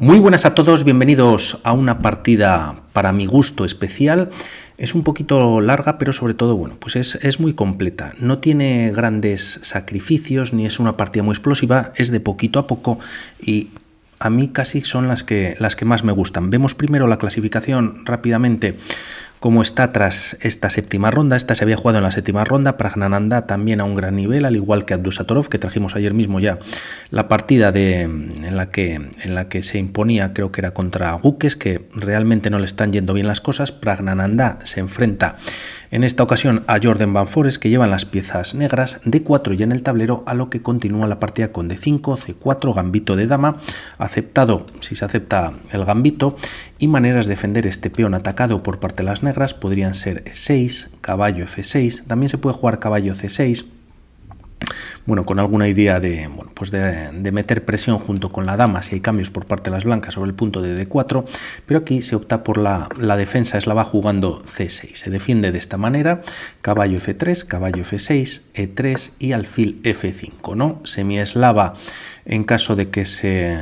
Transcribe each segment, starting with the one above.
Muy buenas a todos, bienvenidos a una partida para mi gusto especial. Es un poquito larga, pero sobre todo, bueno, pues es muy completa. No tiene grandes sacrificios, ni es una partida muy explosiva, es de poquito a poco y a mí casi son las que más me gustan. Vemos primero la clasificación rápidamente. Cómo está tras esta séptima ronda. Esta se había jugado en la séptima ronda. Praggnanandhaa también a un gran nivel, al igual que Abdusattorov, que trajimos ayer mismo ya la partida en la que se imponía, creo que era contra Gukes, que realmente no le están yendo bien las cosas. Praggnanandhaa se enfrenta en esta ocasión a Jordan Van Forest, que llevan las piezas negras, D4 ya en el tablero, a lo que continúa la partida con D5, C4, gambito de dama, aceptado si se acepta el gambito, y maneras de defender este peón atacado por parte de las negras podrían ser E6, caballo F6, también se puede jugar caballo C6, bueno, con alguna idea de meter presión junto con la dama si hay cambios por parte de las blancas sobre el punto de D4, pero aquí se opta por la defensa eslava jugando C6. Se defiende de esta manera: caballo F3, caballo F6, E3 y alfil F5, ¿no? Semieslava en caso de que se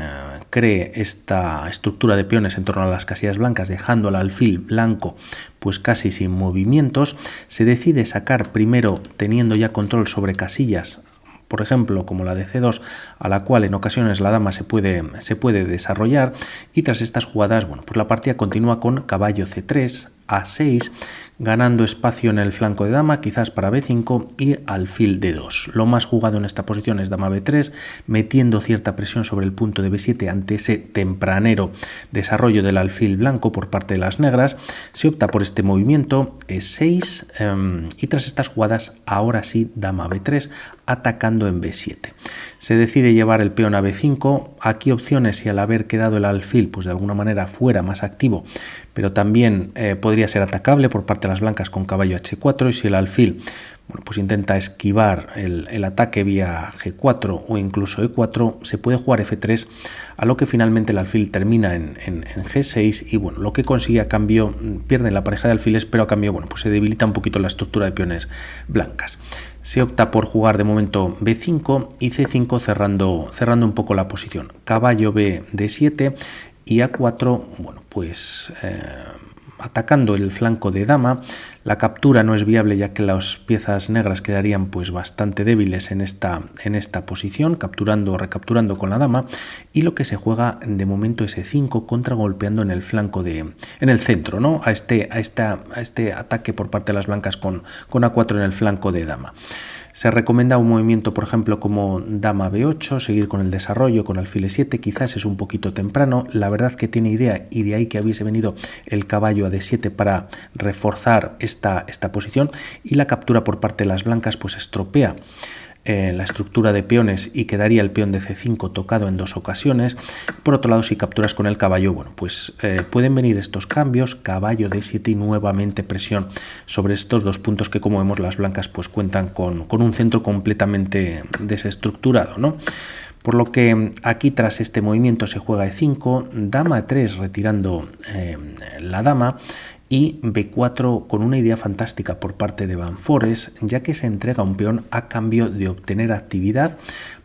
cree esta estructura de peones en torno a las casillas blancas, dejando al alfil blanco pues casi sin movimientos. Se decide sacar primero, teniendo ya control sobre casillas, por ejemplo, como la de C2, a la cual en ocasiones la dama se puede desarrollar, y tras estas jugadas, bueno, pues la partida continúa con caballo C3, A6, ganando espacio en el flanco de dama, quizás para B5 y alfil D2. Lo más jugado en esta posición es dama B3, metiendo cierta presión sobre el punto de B7 ante ese tempranero desarrollo del alfil blanco por parte de las negras. Se opta por este movimiento E6 y tras estas jugadas, ahora sí, dama B3, atacando en B7. Se decide llevar el peón a B5, aquí opciones si al haber quedado el alfil pues de alguna manera fuera más activo, pero también podría ser atacable por parte de las blancas con caballo H4, y si el alfil pues intenta esquivar el ataque vía G4 o incluso E4, se puede jugar F3, a lo que finalmente el alfil termina en G6 y bueno, lo que consigue a cambio, pierden la pareja de alfiles, pero a cambio pues se debilita un poquito la estructura de peones blancas. Se opta por jugar de momento B5 y C5 cerrando un poco la posición. Caballo B, D7 y A4, bueno, pues atacando el flanco de dama. La captura no es viable, ya que las piezas negras quedarían pues bastante débiles en esta posición, capturando o recapturando con la dama, y lo que se juega de momento es E5, contragolpeando en el flanco en el centro, ¿no? a este ataque por parte de las blancas con A4 en el flanco de dama. Se recomienda un movimiento, por ejemplo, como dama B8, seguir con el desarrollo con alfil E7, quizás es un poquito temprano, la verdad que tiene idea, y de ahí que hubiese venido el caballo a D7 para reforzar esta posición, y la captura por parte de las blancas pues estropea la estructura de peones y quedaría el peón de C5 tocado en dos ocasiones. Por otro lado, si capturas con el caballo, bueno, pues pueden venir estos cambios, caballo D7 y nuevamente presión sobre estos dos puntos que, como vemos, las blancas pues cuentan con un centro completamente desestructurado, ¿no? Por lo que aquí tras este movimiento se juega E5, dama E3 retirando la dama, y B4 con una idea fantástica por parte de Van Forest, ya que se entrega un peón a cambio de obtener actividad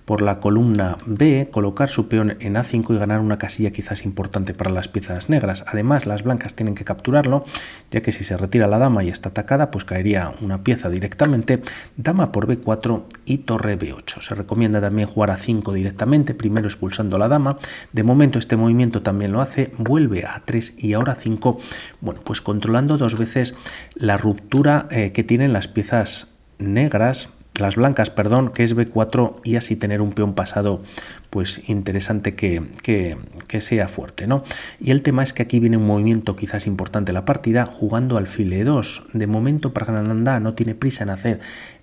por la columna B, colocar su peón en A5 y ganar una casilla quizás importante para las piezas negras. Además, las blancas tienen que capturarlo, ya que si se retira la dama y está atacada, pues caería una pieza directamente. Dama por B4 y torre B8. Se recomienda también jugar A5 directamente, primero expulsando a la dama. De momento este movimiento también lo hace, vuelve a A3 y ahora A5, bueno, pues controlando dos veces la ruptura que tienen las piezas negras, las blancas, perdón, que es B4, y así tener un peón pasado pues interesante que sea fuerte, ¿no? Y el tema es que aquí viene un movimiento quizás importante en la partida, jugando alfil E2. De momento Praggnanandhaa no tiene prisa en hacer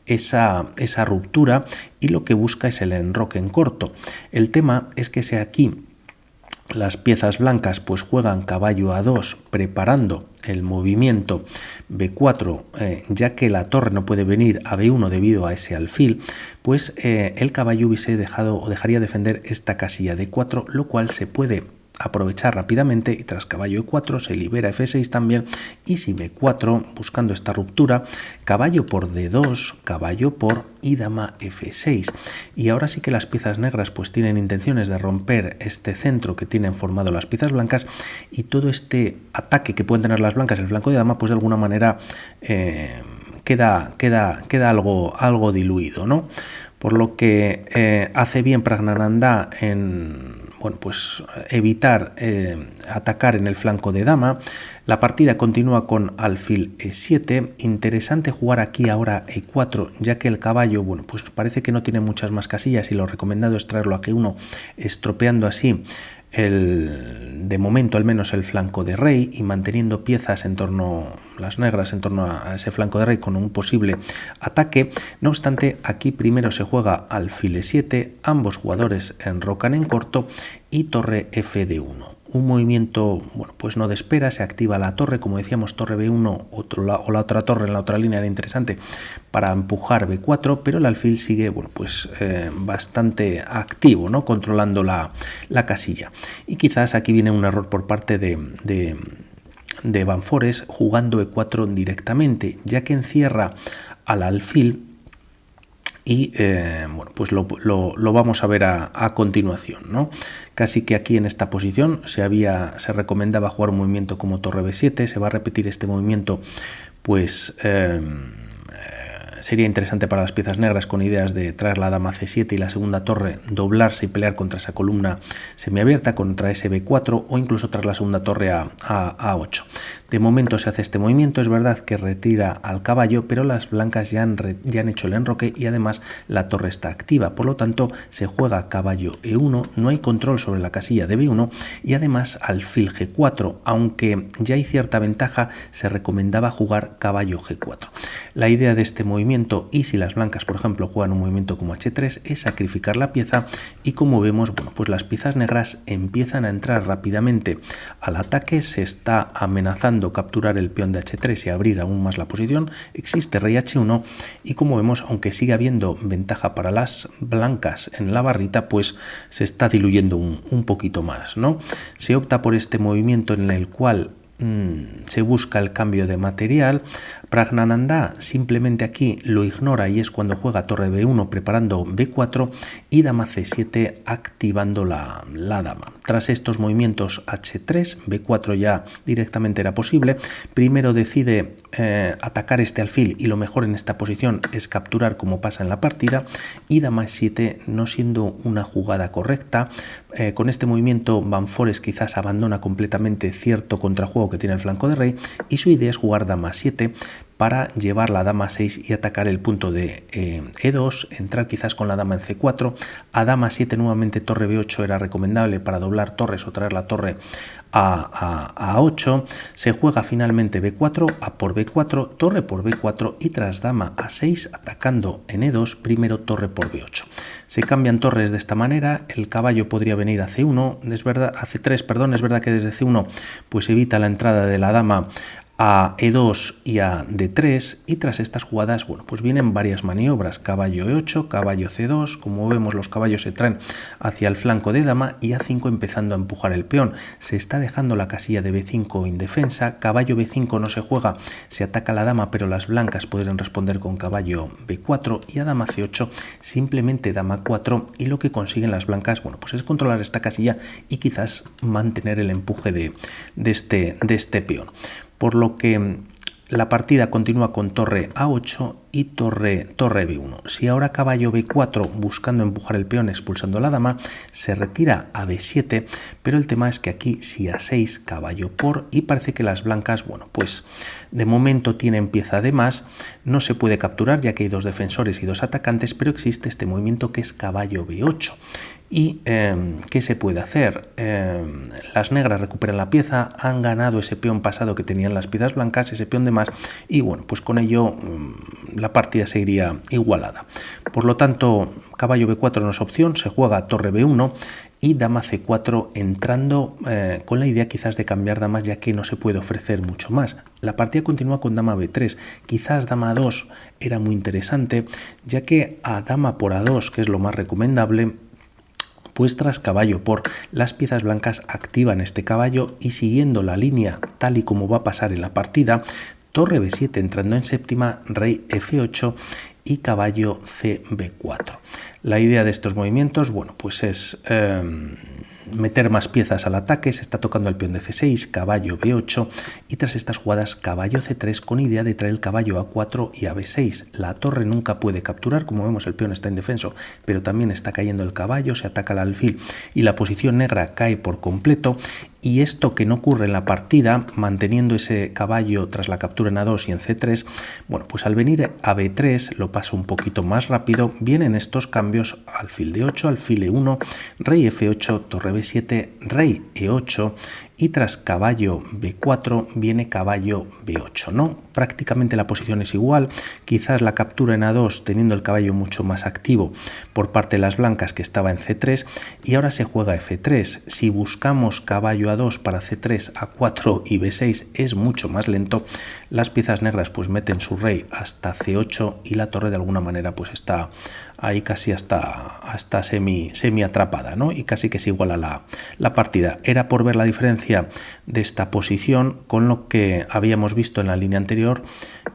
esa ruptura, y lo que busca es el enroque en corto. El tema es que si aquí las piezas blancas pues juegan caballo A2 preparando el movimiento B4, ya que la torre no puede venir a B1 debido a ese alfil, pues el caballo hubiese dejado o dejaría defender esta casilla D4, lo cual se puede aprovechar rápidamente y tras caballo E4 se libera F6 también, y si B4, buscando esta ruptura, caballo por D2, caballo por y dama F6. Y ahora sí que las piezas negras pues tienen intenciones de romper este centro que tienen formado las piezas blancas, y todo este ataque que pueden tener las blancas en el flanco de dama pues de alguna manera queda algo diluido, ¿no? Por lo que hace bien Praggnanandhaa en pues evitar atacar en el flanco de dama. La partida continúa con alfil E7. Interesante jugar aquí ahora E4, ya que el caballo, pues parece que no tiene muchas más casillas y lo recomendado es traerlo a G1, estropeando así de momento al menos el flanco de rey y manteniendo piezas en torno, las negras en torno a ese flanco de rey con un posible ataque. No obstante, aquí primero se juega alfil E7, ambos jugadores enrocan en corto y torre F de 1. Un movimiento, pues no de espera, se activa la torre, como decíamos, torre B1 o la otra torre en la otra línea era interesante para empujar B4, pero el alfil sigue, pues bastante activo, ¿no? Controlando la casilla. Y quizás aquí viene un error por parte de Van Foreest jugando E4 directamente, ya que encierra al alfil. Y pues lo vamos a ver a continuación, ¿no? Casi que aquí en esta posición se recomendaba jugar un movimiento como torre B7, se va a repetir este movimiento, pues sería interesante para las piezas negras con ideas de traer la dama C7 y la segunda torre, doblarse y pelear contra esa columna semiabierta, contra ese B4 o incluso traer la segunda torre a A8. De momento se hace este movimiento, es verdad que retira al caballo, pero las blancas ya han hecho el enroque y además la torre está activa, por lo tanto se juega caballo E1, no hay control sobre la casilla de B1 y además alfil G4, aunque ya hay cierta ventaja, se recomendaba jugar caballo G4. La idea de este movimiento, y si las blancas por ejemplo juegan un movimiento como H3, es sacrificar la pieza y como vemos, pues las piezas negras empiezan a entrar rápidamente al ataque, se está amenazando capturar el peón de H3 y abrir aún más la posición, existe rey H1 y como vemos, aunque sigue habiendo ventaja para las blancas en la barrita, pues se está diluyendo un poquito más, ¿no? Se opta por este movimiento en el cual se busca el cambio de material. Praggnanandhaa simplemente aquí lo ignora y es cuando juega torre B1 preparando B4 y dama C7 activando la dama. Tras estos movimientos H3, B4 ya directamente era posible. Primero decide atacar este alfil y lo mejor en esta posición es capturar como pasa en la partida, y dama E7 no siendo una jugada correcta. Con este movimiento Van Foreest quizás abandona completamente cierto contrajuego que tiene el flanco de rey y su idea es jugar dama 7 para llevar la dama 6 y atacar el punto de E2, entrar quizás con la dama en C4, a dama 7 nuevamente torre B8 era recomendable para doblar torres o traer la torre a 8, se juega finalmente B4, A por B4, torre por B4 y tras dama A6 atacando en E2, primero torre por B8. Se cambian torres de esta manera, el caballo podría venir a C1, es verdad, a C3, perdón, es verdad que desde C1 pues evita la entrada de la dama a E2 y a D3, y tras estas jugadas, pues vienen varias maniobras, caballo E8, caballo C2, como vemos los caballos se traen hacia el flanco de dama y A5 empezando a empujar el peón, se está dejando la casilla de B5 indefensa, caballo B5 no se juega, se ataca la dama pero las blancas podrían responder con caballo B4 y a dama C8 simplemente dama 4 y lo que consiguen las blancas, pues es controlar esta casilla y quizás mantener el empuje de este peón. Por lo que la partida continúa con torre A8 y torre B1. Si ahora caballo B4 buscando empujar el peón expulsando a la dama, se retira a B7, pero el tema es que aquí si A6 caballo por, y parece que las blancas, pues de momento tienen pieza de más, no se puede capturar ya que hay dos defensores y dos atacantes, pero existe este movimiento que es caballo B8. ¿Y qué se puede hacer? Las negras recuperan la pieza, han ganado ese peón pasado que tenían las piezas blancas, ese peón de más, y pues con ello la partida seguiría igualada. Por lo tanto, caballo B4 no es opción, se juega torre B1 y dama C4 entrando con la idea quizás de cambiar damas ya que no se puede ofrecer mucho más. La partida continúa con dama B3, quizás dama A2 era muy interesante ya que a dama por A2, que es lo más recomendable, Pues tras caballo por, las piezas blancas activan este caballo y siguiendo la línea tal y como va a pasar en la partida, torre b7 entrando en séptima, rey f8 y caballo cb4. La idea de estos movimientos, bueno, pues es meter más piezas al ataque. Se está tocando el peón de c6, caballo b8 y tras estas jugadas caballo c3 con idea de traer el caballo a a4 y a b6. La torre nunca puede capturar, como vemos el peón está indefenso, pero también está cayendo el caballo, se ataca el alfil y la posición negra cae por completo. Y esto que no ocurre en la partida, manteniendo ese caballo tras la captura en a2 y en c3, bueno, pues al venir a b3 lo paso un poquito más rápido, vienen estos cambios: alfil d8, alfil e1, rey f8, torre b7, rey e8 y tras caballo b4 viene caballo b8, ¿no? Prácticamente la posición es igual, quizás la captura en a2 teniendo el caballo mucho más activo por parte de las blancas que estaba en c3 y ahora se juega f3. Si buscamos caballo a2 para c3, a4 y b6 es mucho más lento. Las piezas negras pues meten su rey hasta c8 y la torre de alguna manera pues está ahí casi hasta semi atrapada, ¿no? Y casi que se iguala la partida. Era por ver la diferencia de esta posición con lo que habíamos visto en la línea anterior,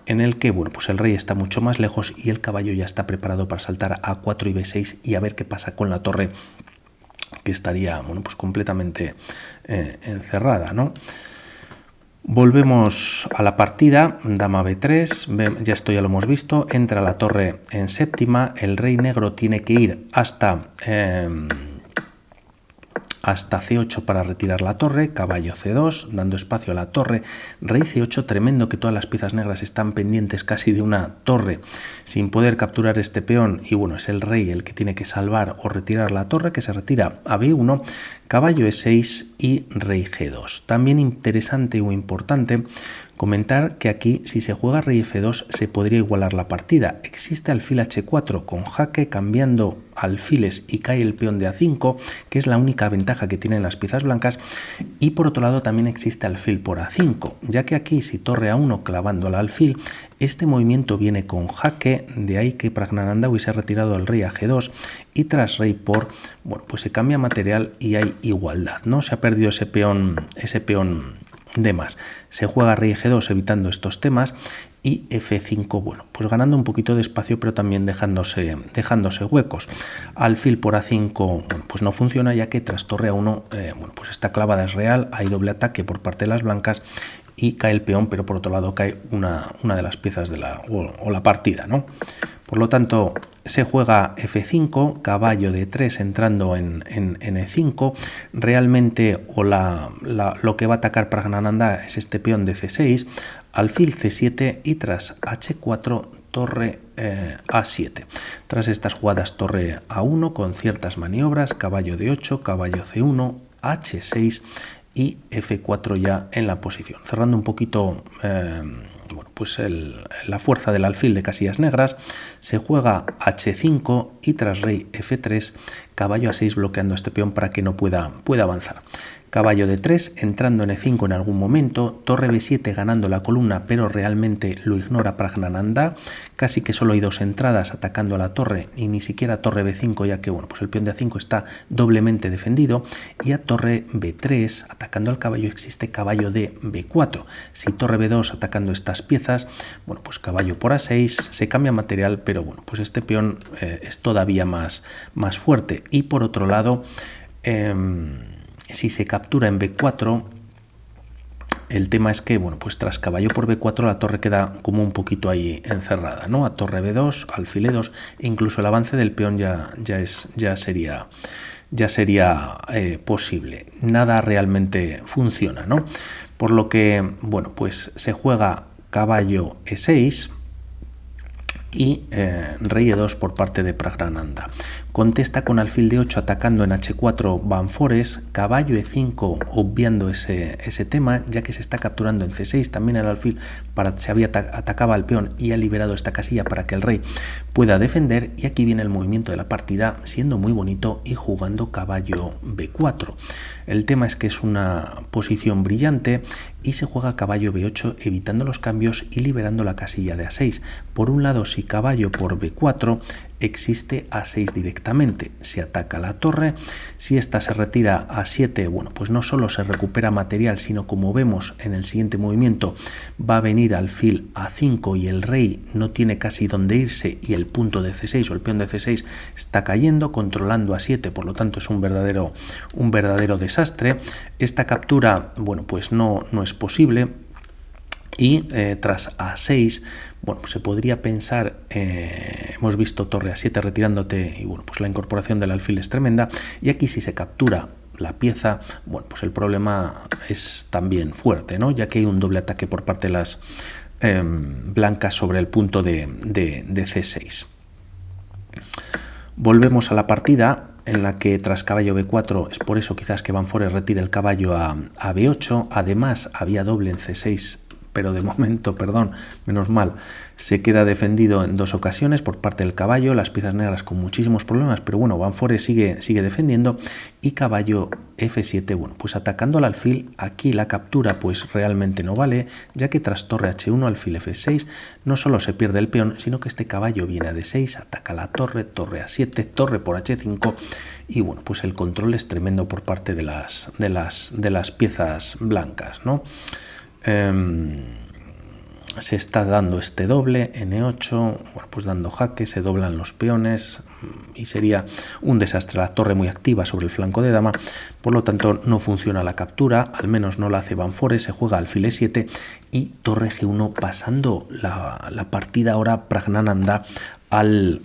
en el que bueno, pues el rey está mucho más lejos y el caballo ya está preparado para saltar a a4 y b6 y a ver qué pasa con la torre, que estaría bueno, pues completamente encerrada, ¿no? Volvemos a la partida, dama b3, ya esto ya lo hemos visto, entra la torre en séptima, el rey negro tiene que ir hasta c8 para retirar la torre, caballo c2, dando espacio a la torre, rey c8, tremendo que todas las piezas negras están pendientes casi de una torre sin poder capturar este peón y bueno, es el rey el que tiene que salvar o retirar la torre, que se retira a b1, caballo e6 y rey g2. También interesante o importante comentar que aquí si se juega rey f2 se podría igualar la partida. Existe alfil h4 con jaque cambiando alfiles y cae el peón de a5, que es la única ventaja que tienen las piezas blancas, y por otro lado también existe alfil por a5, ya que aquí si torre a1 clavando al alfil, este movimiento viene con jaque, de ahí que Praggnanandhaa hubiese retirado el rey a g2 y tras rey por, bueno, pues se cambia material y hay igualdad, ¿no? Se ha perdido ese peón de más. Se juega rey g2 evitando estos temas y f5, bueno, pues ganando un poquito de espacio pero también dejándose huecos. Alfil por a5, bueno, pues no funciona, ya que tras torre a1, bueno, pues esta clavada es real, hay doble ataque por parte de las blancas y cae el peón, pero por otro lado cae una de las piezas de la partida, ¿no? Por lo tanto, se juega f5, caballo d3 entrando en e5. Realmente lo que va a atacar Praggnanandhaa es este peón de c6, alfil c7 y tras h4 torre a7. Tras estas jugadas torre a1 con ciertas maniobras, caballo d8, caballo c1, h6 y f4 ya en la posición. Cerrando un poquito bueno, pues la fuerza del alfil de casillas negras, se juega h5 y tras rey f3, caballo a6 bloqueando este peón para que no pueda avanzar. Caballo d3 entrando en e5 en algún momento, torre b7 ganando la columna, pero realmente lo ignora Praggnanandhaa. Casi que solo hay dos entradas atacando a la torre y ni siquiera torre b5, ya que bueno, pues el peón de a5 está doblemente defendido, y a torre b3 atacando al caballo existe caballo de b4. Si torre b2 atacando estas piezas, bueno, pues caballo por a6, se cambia material, pero bueno, pues este peón es todavía más fuerte. Y por otro lado, si se captura en b4, el tema es que, bueno, pues tras caballo por b4 la torre queda como un poquito ahí encerrada, ¿no? A torre b2, alfil e2, e incluso el avance del peón ya sería posible. Nada realmente funciona, ¿no? Por lo que, bueno, pues se juega caballo e6 y rey e2 por parte de Praggnanandhaa. Contesta con alfil d8 atacando en h4 Van Fore's, caballo e5 obviando ese tema, ya que se está capturando en c6 también el alfil se atacaba al peón y ha liberado esta casilla para que el rey pueda defender, y aquí viene el movimiento de la partida siendo muy bonito y jugando caballo b4. El tema es que es una posición brillante y se juega caballo b8 evitando los cambios y liberando la casilla de a6. Por un lado, si caballo por b4, existe A6 directamente. Se ataca la torre, si esta se retira a 7, bueno, pues no solo se recupera material, sino como vemos en el siguiente movimiento, va a venir alfil A5 y el rey no tiene casi dónde irse y el punto de C6 o el peón de C6 está cayendo, controlando a 7, por lo tanto es un verdadero desastre. Esta captura, bueno, pues no es posible. Y tras A6, bueno, pues se podría pensar, hemos visto torre A7 retirándote y bueno, pues la incorporación del alfil es tremenda, y aquí si se captura la pieza, bueno, pues el problema es también fuerte, ¿no? Ya que hay un doble ataque por parte de las blancas sobre el punto de C6. Volvemos a la partida en la que tras caballo B4, es por eso quizás que Van Foren retire el caballo a B8, además había doble en C6, pero de momento, perdón, menos mal, se queda defendido en 2 ocasiones por parte del caballo, las piezas negras con muchísimos problemas, pero bueno, Van Foren sigue defendiendo, y caballo F7, bueno, pues atacando al alfil. Aquí la captura pues realmente no vale, ya que tras torre H1, alfil F6, no solo se pierde el peón, sino que este caballo viene a D6, ataca la torre, torre A7, torre por H5, y bueno, pues el control es tremendo por parte de las piezas blancas, ¿no? Se está dando este doble, N8, bueno, pues dando jaque, se doblan los peones y sería un desastre. La torre muy activa sobre el flanco de dama, por lo tanto no funciona la captura, al menos no la hace Van Foren, se juega alfil E7 y torre G1, pasando la partida ahora Praggnanandhaa al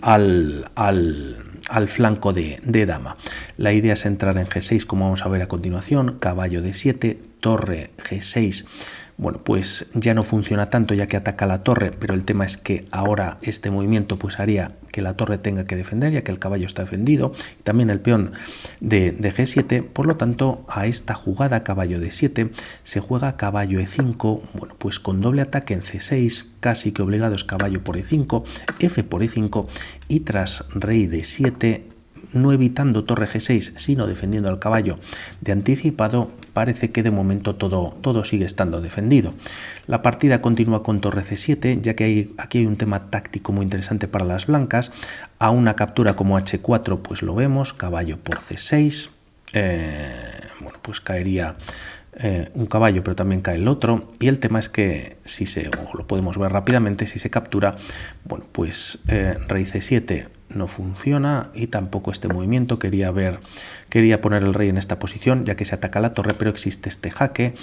flanco de dama. La idea es entrar en G6, como vamos a ver a continuación, caballo D7, torre G6. Bueno, pues ya no funciona tanto ya que ataca la torre, pero el tema es que ahora este movimiento pues haría que la torre tenga que defender, ya que el caballo está defendido, y también el peón de G7, por lo tanto a esta jugada caballo D7 se juega caballo E5, bueno, pues con doble ataque en C6, casi que obligados caballo por E5, F por E5, y tras rey D7, no evitando torre G6, sino defendiendo al caballo de anticipado, parece que de momento todo sigue estando defendido. La partida continúa con torre C7, ya que aquí hay un tema táctico muy interesante para las blancas. A una captura como H4, pues lo vemos, caballo por C6, bueno, pues caería un caballo, pero también cae el otro, y el tema es que o lo podemos ver rápidamente, si se captura, bueno, pues rey C7 no funciona, y tampoco este movimiento. Quería poner el rey en esta posición, ya que se ataca la torre, pero existe este jaque.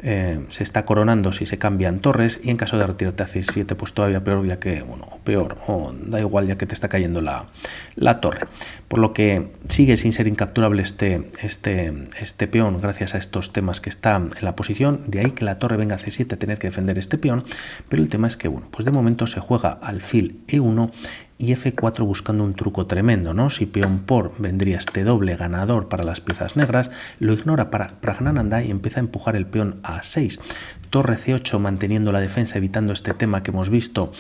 Se está coronando si se cambian torres, y en caso de retirarte a C7 pues todavía peor, ya que, bueno, peor, o da igual, ya que te está cayendo la torre, por lo que sigue sin ser incapturable este peón gracias a estos temas que está en la posición. De ahí que la torre venga a C7 a tener que defender este peón, pero el tema es que, bueno, pues de momento se juega alfil E1 y F4 buscando un truco tremendo, ¿no? Si peón por vendría este doble ganador para las piezas negras, lo ignora para Praggnanandhaa y empieza a empujar el peón a 6. Torre C8 manteniendo la defensa, evitando este tema que hemos visto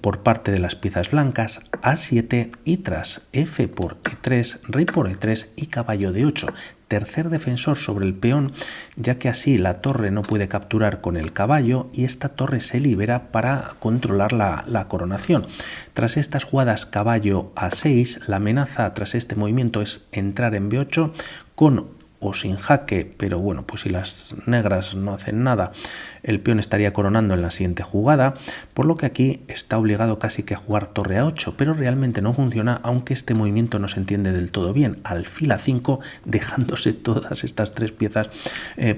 por parte de las piezas blancas, A7, y tras F por E3, rey por E3 y caballo D8. Tercer defensor sobre el peón, ya que así la torre no puede capturar con el caballo y esta torre se libera para controlar la coronación. Tras estas jugadas caballo A6, la amenaza tras este movimiento es entrar en B8 con o sin jaque, pero bueno, pues si las negras no hacen nada, el peón estaría coronando en la siguiente jugada, por lo que aquí está obligado casi que a jugar torre A8, pero realmente no funciona, aunque este movimiento no se entiende del todo bien. Alfil A5, dejándose todas estas 3 piezas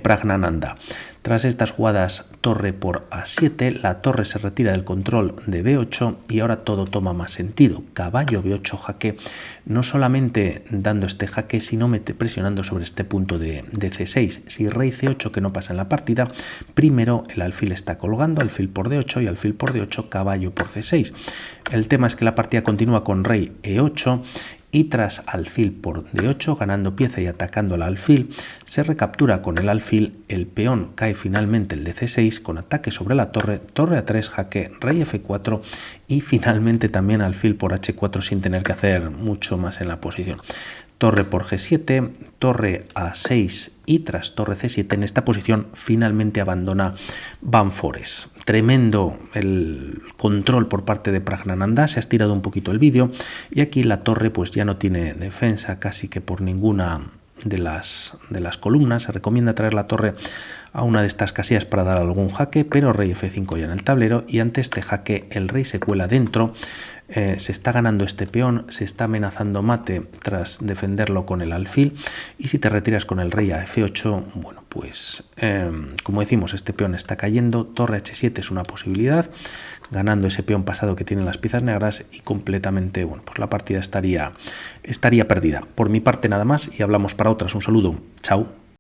Praggnanandhaa. Tras estas jugadas torre por A7, la torre se retira del control de B8 y ahora todo toma más sentido. Caballo B8 jaque, no solamente dando este jaque, sino presionando sobre este punto de C6. Si rey C8, que no pasa en la partida, primero el alfil está colgando, alfil por D8 y alfil por D8, caballo por C6. El tema es que la partida continúa con rey E8 y tras alfil por D8, ganando pieza y atacando al alfil, se recaptura con el alfil, el peón cae finalmente el de C6 con ataque sobre la torre, torre A3, jaque, rey F4 y finalmente también alfil por H4 sin tener que hacer mucho más en la posición. Torre por G7, torre A6 y tras torre C7 en esta posición finalmente abandona Van Foren. tremendo el control por parte de Praggnanandhaa, se ha estirado un poquito el vídeo y aquí la torre pues ya no tiene defensa casi que por ninguna de las columnas. Se recomienda traer la torre a una de estas casillas para dar algún jaque, pero rey F5 ya en el tablero, y ante este jaque el rey se cuela dentro, se está ganando este peón, se está amenazando mate tras defenderlo con el alfil, y si te retiras con el rey a F8, bueno, pues como decimos, este peón está cayendo, torre H7 es una posibilidad, ganando ese peón pasado que tienen las piezas negras, y completamente, bueno, pues la partida estaría perdida. Por mi parte nada más, y hablamos para otras. Un saludo, chao.